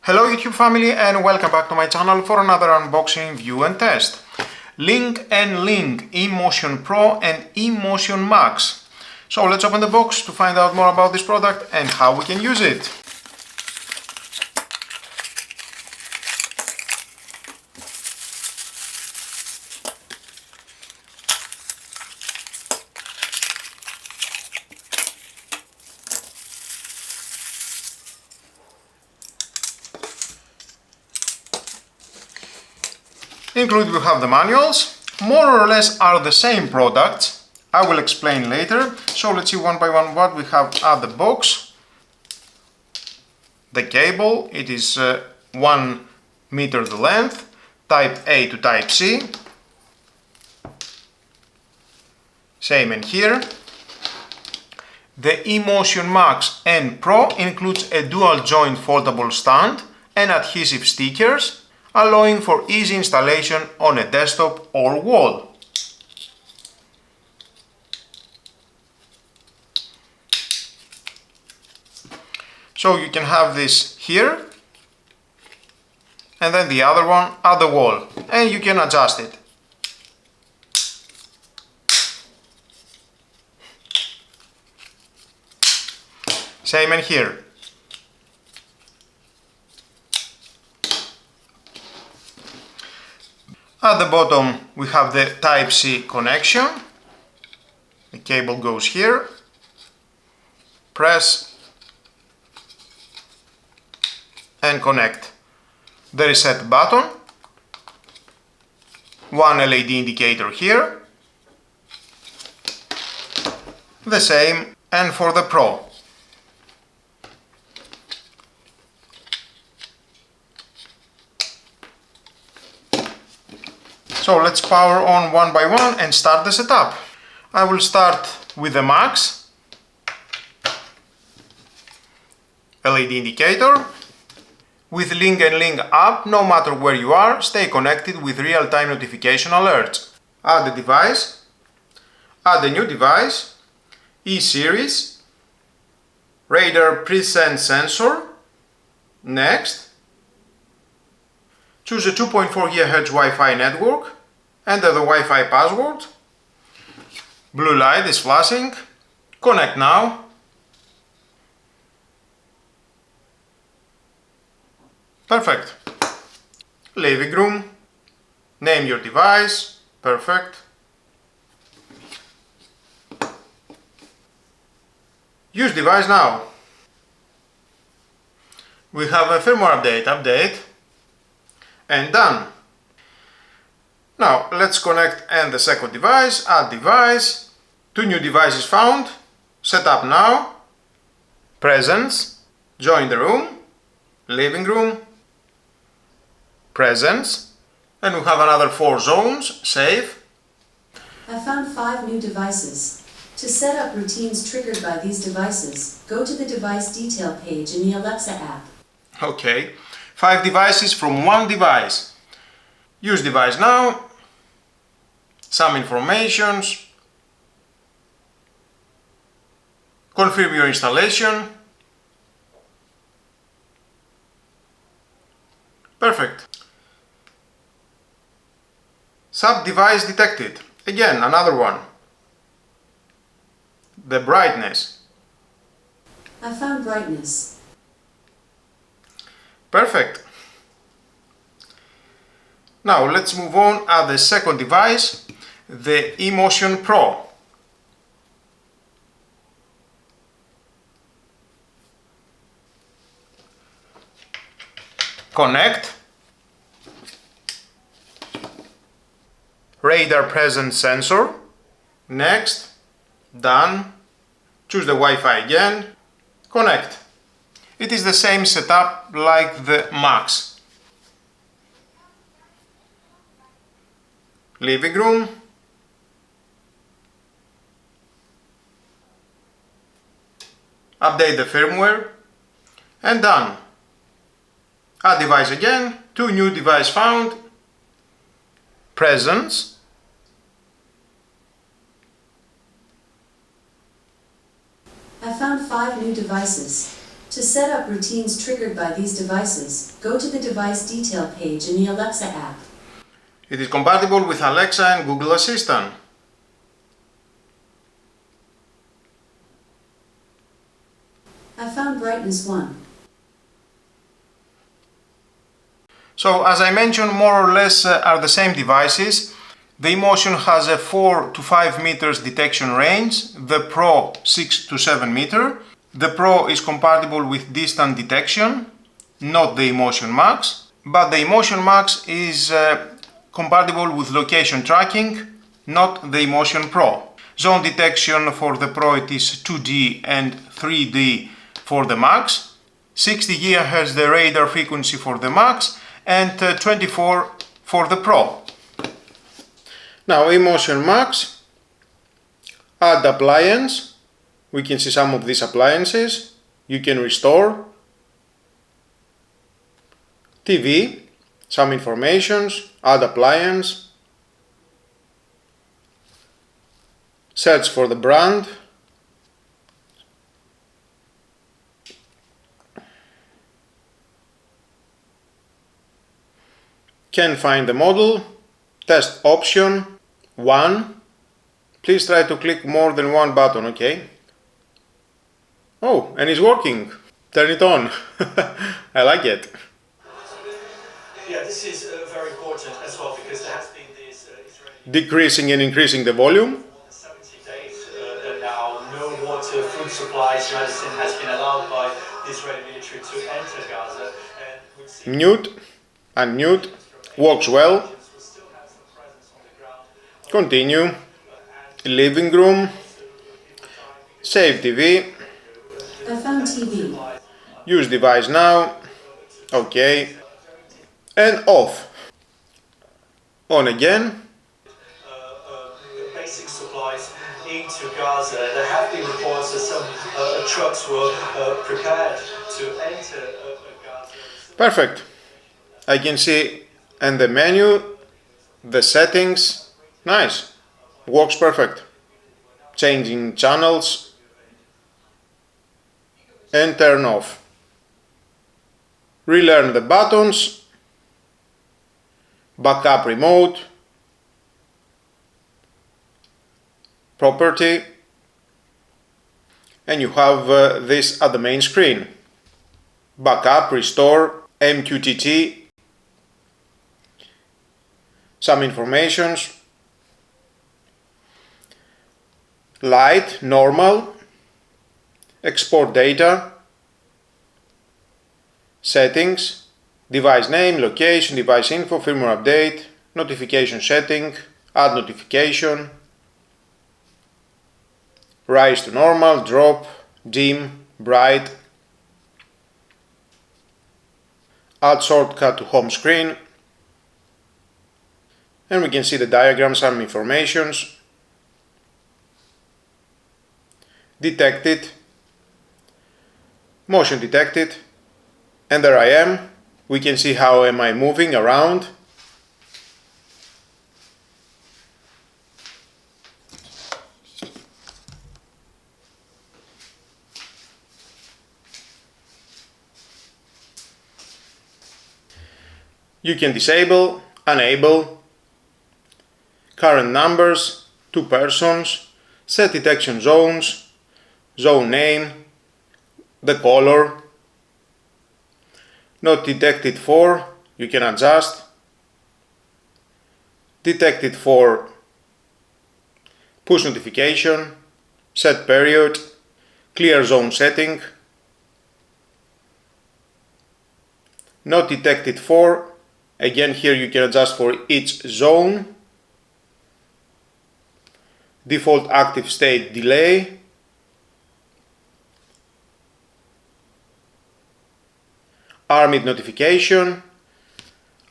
Hello YouTube family and welcome back to my channel for another unboxing, view and test. LinknLink eMotion Pro and eMotion Max. So let's open the box to find out more about this product and how we can use it. Included we have the manuals, more or less are the same products, I will explain later, so let's see one by one what we have at the box. The cable, it is 1 meter the length, type A to type C, same in here. The eMotion Max and Pro includes a dual joint foldable stand and adhesive stickers, allowing for easy installation on a desktop or wall. So you can have this here and then the other one at the wall, and you can adjust it. Same in here. At the bottom we have the Type-C connection. The cable goes here. Press and connect. The reset button. One LED indicator here. The same and for the Pro. So let's power on one by one and start the setup. I will start with the Max. LED indicator. With LinknLink app, no matter where you are, stay connected with real-time notification alerts. Add the device. Add a new device. E-series. Radar presence sensor. Next. Choose a 2.4 GHz Wi-Fi network, enter the Wi-Fi password, blue light is flashing, connect now, perfect, living room, name your device, perfect, use device now. We have a firmware update, and done. Now let's connect and the second device, add device, 2 new devices found, set up now, presence, join the room, living room, presence, and we have another 4 zones, save. I found 5 new devices. To set up routines triggered by these devices, go to the device detail page in the Alexa app. Okay. 5 devices from 1 device. Use device now. Some informations. Confirm your installation. Perfect. Sub-device detected. Again, another one. The brightness. I found brightness. Perfect. Now let's move on at the second device, the eMotion Pro. Connect. Radar presence sensor. Next. Done. Choose the Wi-Fi again. Connect. It is the same setup like the Max. Living room. Update the firmware. And done. Add device again. 2 new device found. Presence. I found 5 new devices. To set up routines triggered by these devices, go to the device detail page in the Alexa app. It is compatible with Alexa and Google Assistant. I found brightness 1. So, as I mentioned, more or less are the same devices. The eMotion has a 4 to 5 meters detection range, the Pro 6 to 7 meter. The Pro is compatible with distant detection, not the eMotion Max, but the eMotion Max is compatible with location tracking, not the eMotion Pro. Zone detection for the Pro it is 2D and 3D for the Max, 60 GHz the radar frequency for the Max, and 24 for the Pro. Now eMotion Max, add appliance, we can see some of these appliances, you can restore, TV, some informations, add appliance, search for the brand, can find the model, test option 1, please try to click more than one button, okay? Oh, and it's working, turn it on, I like it. Yeah, this is very important as well because there has been this Israeli Decreasing and increasing the volume. 70 days that now no water, food supplies, medicine has been allowed by the Israeli military to enter Gaza. And we've seen Mute, unmute, works well. we still have some presence on the ground. Continue, living room, save TV, I found TV. use device now, okay, and off. On again, Basic supplies into Gaza. There have been reports that some trucks were prepared to enter Gaza. perfect. I can see in the menu, the settings, nice, works perfect. Changing channels and turn off. Relearn the buttons, backup remote, property, and you have this at the main screen. Backup, restore, MQTT, some informations, light, normal, export data, settings, device name, location, device info, firmware update, notification setting, add notification, rise to normal, drop, dim, bright, add shortcut to home screen, and we can see the diagram, some informations, detected, motion detected, and there I am. We can see how am I moving around. You can disable, enable, current numbers, 2 persons, set detection zones, zone name, the color, not detected for, you can adjust, detected for push notification, set period, clear zone setting, not detected for, again here you can adjust for each zone, default active state delay, armid notification,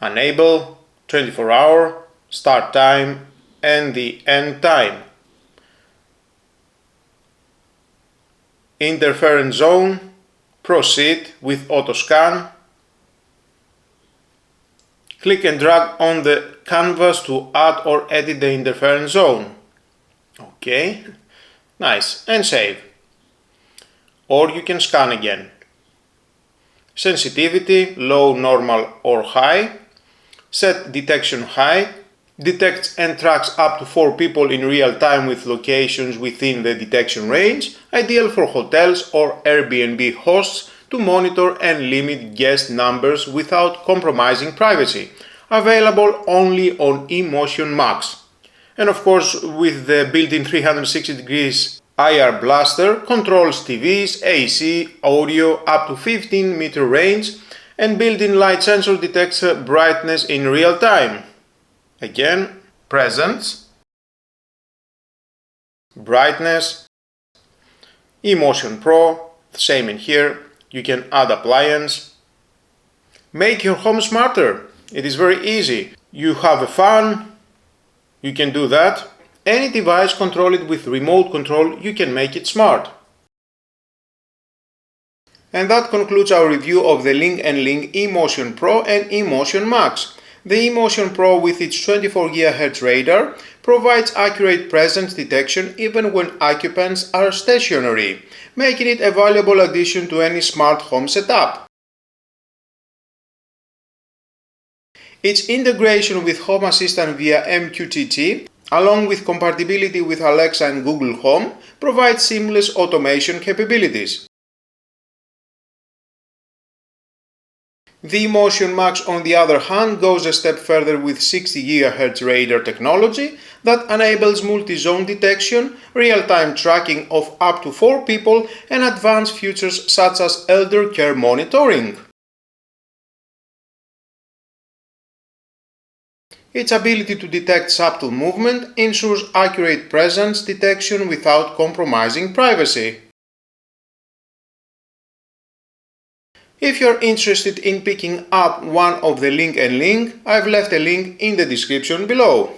enable, 24-hour, start time and the end time. Interference zone, proceed with auto scan. Click and drag on the canvas to add or edit the interference zone. Okay, nice, and save. Or you can scan again. sensitivity, low, normal or high, set detection high, detects and tracks up to 4 people in real time with locations within the detection range, ideal for hotels or Airbnb hosts to monitor and limit guest numbers without compromising privacy. Available only on eMotion Max. And of course, with the built-in 360 degrees IR blaster, controls TVs, AC, audio up to 15-meter range, and built-in light sensor detects brightness in real time. Again, presence, brightness, eMotion Pro, same in here. You can add appliance. Make your home smarter. It is very easy. You have a fan, you can do that. Any device, control it with remote control, you can make it smart. And that concludes our review of the LinknLink eMotion Pro and eMotion Max. The eMotion Pro with its 24 GHz radar provides accurate presence detection even when occupants are stationary, making it a valuable addition to any smart home setup. Its integration with Home Assistant via MQTT, along with compatibility with Alexa and Google Home, provides seamless automation capabilities. The eMotion Max, on the other hand, goes a step further with 60 GHz radar technology that enables multi-zone detection, real-time tracking of up to 4 people, and advanced features such as elder care monitoring. Its ability to detect subtle movement ensures accurate presence detection without compromising privacy. If you're interested in picking up one of the LinknLink, I've left a link in the description below.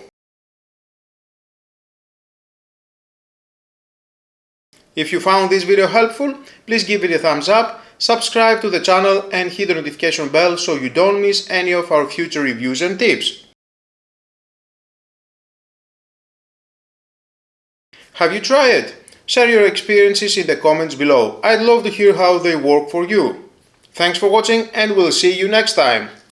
If you found this video helpful, please give it a thumbs up, subscribe to the channel and hit the notification bell so you don't miss any of our future reviews and tips. Have you tried it? Share your experiences in the comments below. I'd love to hear how they work for you. Thanks for watching and we'll see you next time.